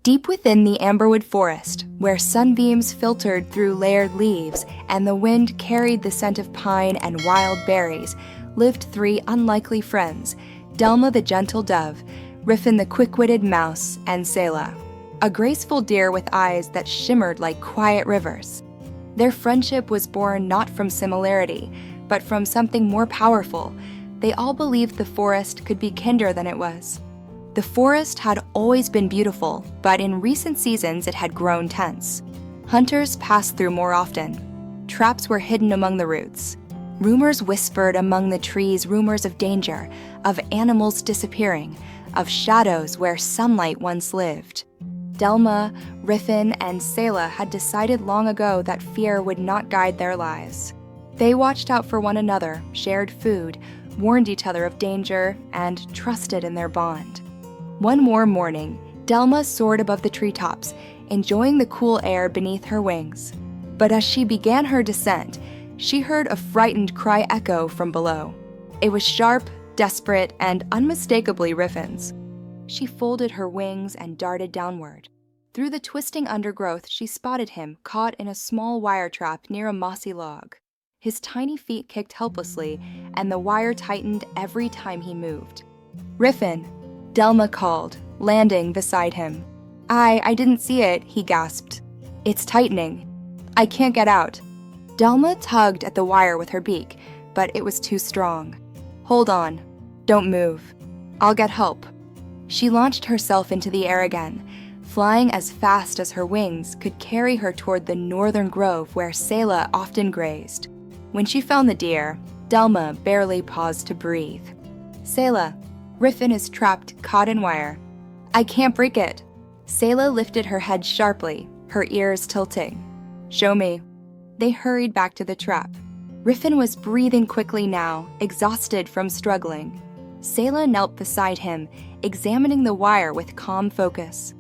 Deep within the amberwood forest, where sunbeams filtered through layered leaves and the wind carried the scent of pine and wild berries, lived three unlikely friends, Delma the gentle dove, Riffin the quick-witted mouse, and Selah, a graceful deer with eyes that shimmered like quiet rivers. Their friendship was born not from similarity, but from something more powerful. They all believed the forest could be kinder than it was. The forest had always been beautiful, but in recent seasons it had grown tense. Hunters passed through more often. Traps were hidden among the roots. Rumors whispered among the trees, rumors of danger, of animals disappearing, of shadows where sunlight once lived. Delma, Riffin, and Selah had decided long ago that fear would not guide their lives. They watched out for one another, shared food, warned each other of danger, and trusted in their bond. One more morning, Delma soared above the treetops, enjoying the cool air beneath her wings. But as she began her descent, she heard a frightened cry echo from below. It was sharp, desperate, and unmistakably Riffin's. She folded her wings and darted downward. Through the twisting undergrowth, she spotted him caught in a small wire trap near a mossy log. His tiny feet kicked helplessly, and the wire tightened every time he moved. "Riffin," Delma called, landing beside him. I didn't see it," he gasped. "It's tightening. I can't get out." Delma tugged at the wire with her beak, but it was too strong. "Hold on. Don't move. I'll get help." She launched herself into the air again, flying as fast as her wings could carry her toward the northern grove where Selah often grazed. When she found the deer, Delma barely paused to breathe. "Selah, Riffin is trapped, caught in wire. I can't break it." Selah lifted her head sharply, her ears tilting. "Show me." They hurried back to the trap. Riffin was breathing quickly now, exhausted from struggling. Selah knelt beside him, examining the wire with calm focus.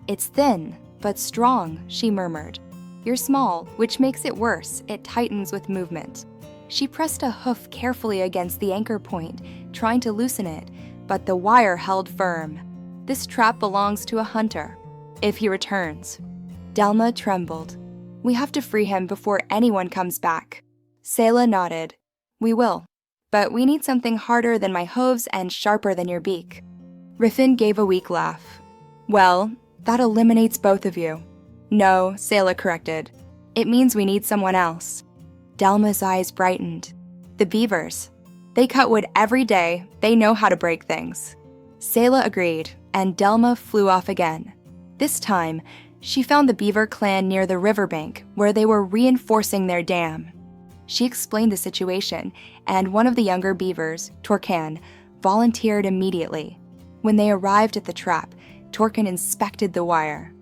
"It's thin, but strong," she murmured. "You're small, which makes it worse. It tightens with movement." She pressed a hoof carefully against the anchor point, trying to loosen it, but the wire held firm. "This trap belongs to a hunter. If he returns." Delma trembled. "We have to free him before anyone comes back." Selah nodded. "We will. But we need something harder than my hooves and sharper than your beak." Riffin gave a weak laugh. "Well, that eliminates both of you." "No," Selah corrected. "It means we need someone else." Delma's eyes brightened. "The beavers. They cut wood every day. They know how to break things." Selah agreed, and Delma flew off again. This time, she found the beaver clan near the riverbank, where they were reinforcing their dam. She explained the situation, and one of the younger beavers, Torkan, volunteered immediately. When they arrived at the trap, Torkan inspected the wire.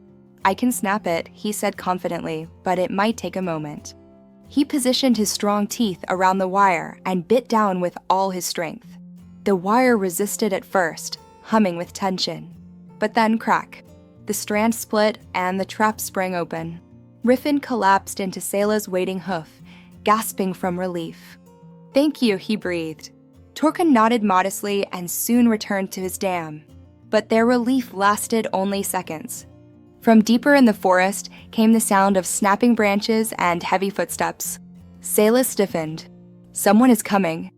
"I can snap it," he said confidently, "but it might take a moment." He positioned his strong teeth around the wire and bit down with all his strength. The wire resisted at first, humming with tension. But then crack. The strand split and the trap sprang open. Riffin collapsed into Selah's waiting hoof, gasping from relief. "Thank you," he breathed. Torkan nodded modestly and soon returned to his dam. But their relief lasted only seconds. From deeper in the forest came the sound of snapping branches and heavy footsteps. Selah stiffened. "Someone is coming."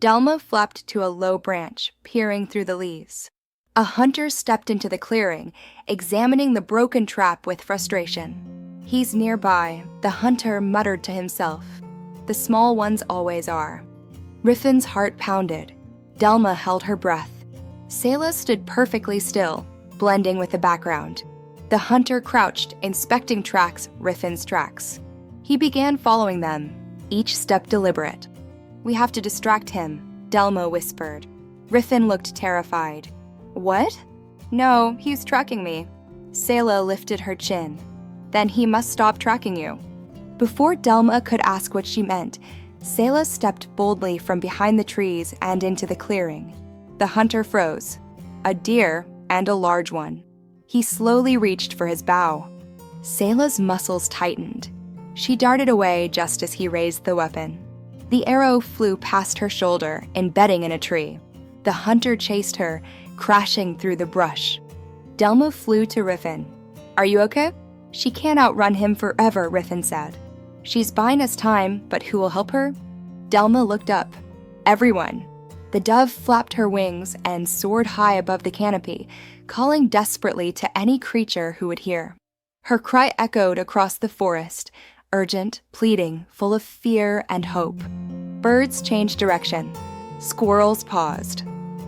Delma flapped to a low branch, peering through the leaves. A hunter stepped into the clearing, examining the broken trap with frustration. "He's nearby," the hunter muttered to himself. "The small ones always are." Riffin's heart pounded. Delma held her breath. Selah stood perfectly still, blending with the background. The hunter crouched, inspecting Riffin's tracks. He began following them, each step deliberate. "We have to distract him," Delma whispered. Riffin looked terrified. "What?" "No, he's tracking me." Selah lifted her chin. "Then he must stop tracking you." Before Delma could ask what she meant, Selah stepped boldly from behind the trees and into the clearing. The hunter froze. A deer, and a large one. He slowly reached for his bow. Selah's muscles tightened. She darted away just as he raised the weapon. The arrow flew past her shoulder, embedding in a tree. The hunter chased her, crashing through the brush. Delma flew to Riffin. "Are you okay?" "She can't outrun him forever," Riffin said. "She's buying us time, but who will help her?" Delma looked up. Everyone. The dove flapped her wings and soared high above the canopy, calling desperately to any creature who would hear. Her cry echoed across the forest, urgent, pleading, full of fear and hope. Birds changed direction. Squirrels paused.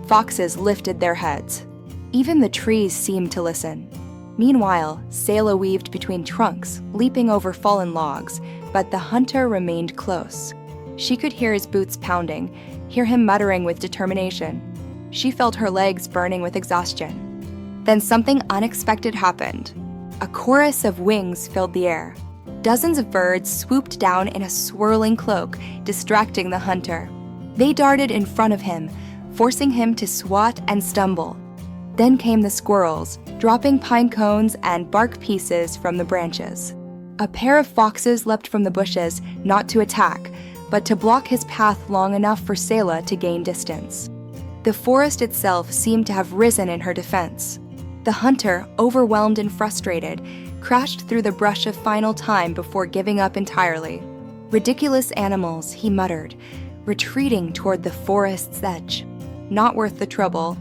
Foxes lifted their heads. Even the trees seemed to listen. Meanwhile, Selah weaved between trunks, leaping over fallen logs, but the hunter remained close. She could hear his boots pounding, hear him muttering with determination. She felt her legs burning with exhaustion. Then something unexpected happened. A chorus of wings filled the air. Dozens of birds swooped down in a swirling cloak, distracting the hunter. They darted in front of him, forcing him to swat and stumble. Then came the squirrels, dropping pine cones and bark pieces from the branches. A pair of foxes leapt from the bushes, not to attack, but to block his path long enough for Selah to gain distance. The forest itself seemed to have risen in her defense. The hunter, overwhelmed and frustrated, crashed through the brush a final time before giving up entirely. "Ridiculous animals," he muttered, retreating toward the forest's edge. Not worth the trouble.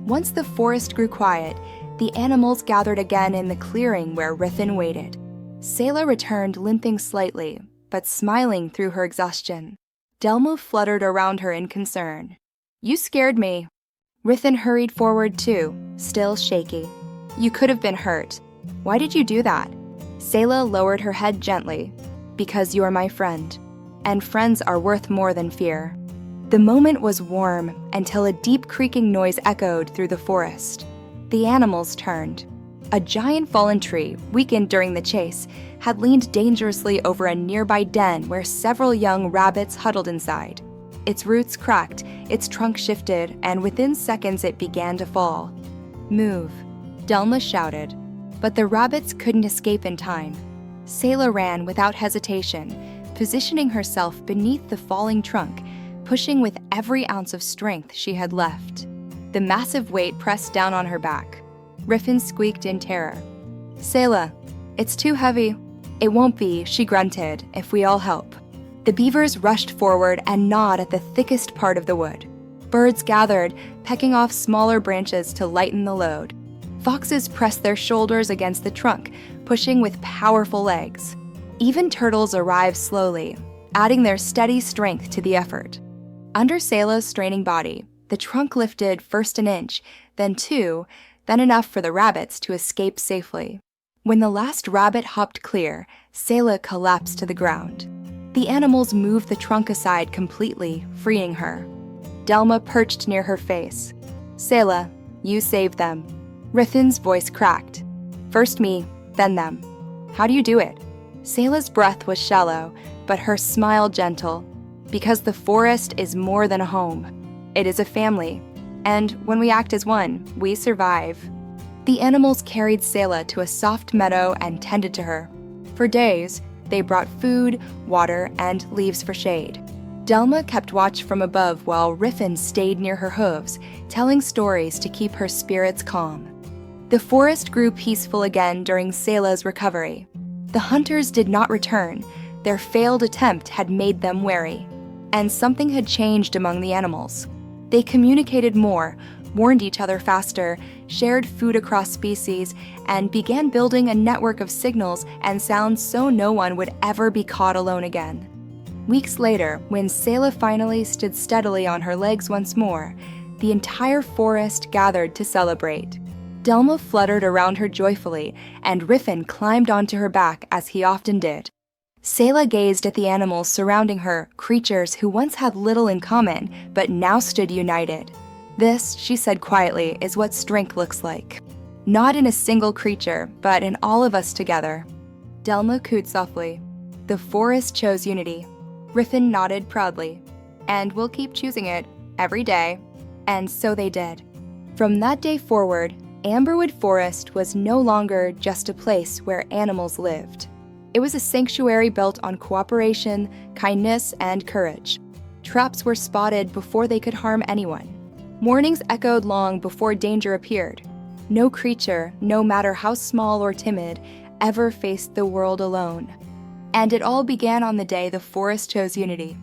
Once the forest grew quiet, the animals gathered again in the clearing where Riffin waited. Selah returned limping slightly, but smiling through her exhaustion. Delma fluttered around her in concern. "You scared me." Riffin hurried forward too, still shaky. "You could have been hurt. Why did you do that?" Selah lowered her head gently. "Because you are my friend, and friends are worth more than fear." The moment was warm until a deep creaking noise echoed through the forest. The animals turned. A giant fallen tree, weakened during the chase, had leaned dangerously over a nearby den where several young rabbits huddled inside. Its roots cracked, its trunk shifted, and within seconds it began to fall. "Move," Delma shouted, but the rabbits couldn't escape in time. Selah ran without hesitation, positioning herself beneath the falling trunk, pushing with every ounce of strength she had left. The massive weight pressed down on her back. Riffin squeaked in terror. "Selah, it's too heavy." "It won't be," she grunted, "if we all help." The beavers rushed forward and gnawed at the thickest part of the wood. Birds gathered, pecking off smaller branches to lighten the load. Foxes pressed their shoulders against the trunk, pushing with powerful legs. Even turtles arrived slowly, adding their steady strength to the effort. Under Selah's straining body, the trunk lifted first an inch, then 2, then enough for the rabbits to escape safely. When the last rabbit hopped clear, Selah collapsed to the ground. The animals moved the trunk aside completely, freeing her. Delma perched near her face. "Selah, you saved them." Riffin's voice cracked. "First me, then them." "How do you do it?" Selah's breath was shallow, but her smile gentle. "Because the forest is more than a home. It is a family. And when we act as one, we survive." The animals carried Selah to a soft meadow and tended to her. For days, they brought food, water, and leaves for shade. Delma kept watch from above while Riffin stayed near her hooves, telling stories to keep her spirits calm. The forest grew peaceful again during Selah's recovery. The hunters did not return. Their failed attempt had made them wary. And something had changed among the animals. They communicated more, warned each other faster, shared food across species, and began building a network of signals and sounds so no one would ever be caught alone again. Weeks later, when Selah finally stood steadily on her legs once more, the entire forest gathered to celebrate. Delma fluttered around her joyfully, and Riffin climbed onto her back as he often did. Selah gazed at the animals surrounding her, creatures who once had little in common, but now stood united. "This," she said quietly, "is what strength looks like. Not in a single creature, but in all of us together." Delma cooed softly. "The forest chose unity." Riffin nodded proudly. "And we'll keep choosing it, every day." And so they did. From that day forward, Amberwood Forest was no longer just a place where animals lived. It was a sanctuary built on cooperation, kindness, and courage. Traps were spotted before they could harm anyone. Warnings echoed long before danger appeared. No creature, no matter how small or timid, ever faced the world alone. And it all began on the day the forest chose unity.